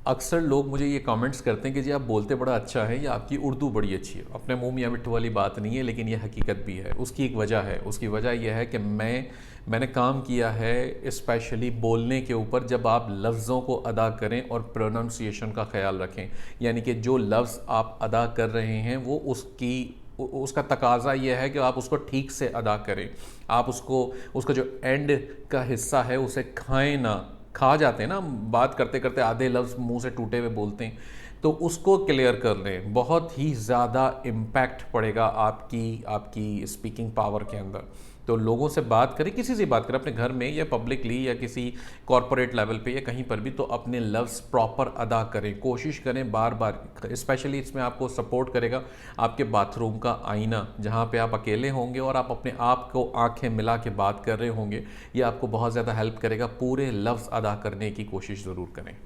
अक्सर लोग मुझे ये कमेंट्स करते हैं कि जी आप बोलते बड़ा अच्छा है या आपकी उर्दू बड़ी अच्छी है। अपने मुंह मियाँ मिट्ठू वाली बात नहीं है, लेकिन ये हकीकत भी है। उसकी एक वजह है, उसकी वजह यह है कि मैंने काम किया है स्पेशली बोलने के ऊपर, जब आप लफ्ज़ों को अदा करें और प्रोनाउंसिएशन का ख्याल रखें। यानी कि जो लफ्ज़ आप अदा कर रहे हैं वो उसका तकाजा यह है कि आप उसको ठीक से अदा करें। आप उसका जो एंड का हिस्सा है उसे खाएं ना। खा जाते हैं ना, बात करते करते आधे लफ्ज़ मुंह से टूटे हुए बोलते हैं, तो उसको क्लियर कर लें। बहुत ही ज़्यादा इम्पैक्ट पड़ेगा आपकी आपकी स्पीकिंग पावर के अंदर। तो लोगों से बात करें, किसी से बात करें, अपने घर में या पब्लिकली या किसी कॉरपोरेट लेवल पे या कहीं पर भी, तो अपने लफ्ज़ प्रॉपर अदा करें। कोशिश करें बार बार। स्पेशली इसमें आपको सपोर्ट करेगा आपके बाथरूम का आईना, जहाँ पे आप अकेले होंगे और आप अपने आप को आंखें मिला के बात कर रहे होंगे। ये आपको बहुत ज़्यादा हेल्प करेगा। पूरे लफ्ज़ अदा करने की कोशिश ज़रूर करें।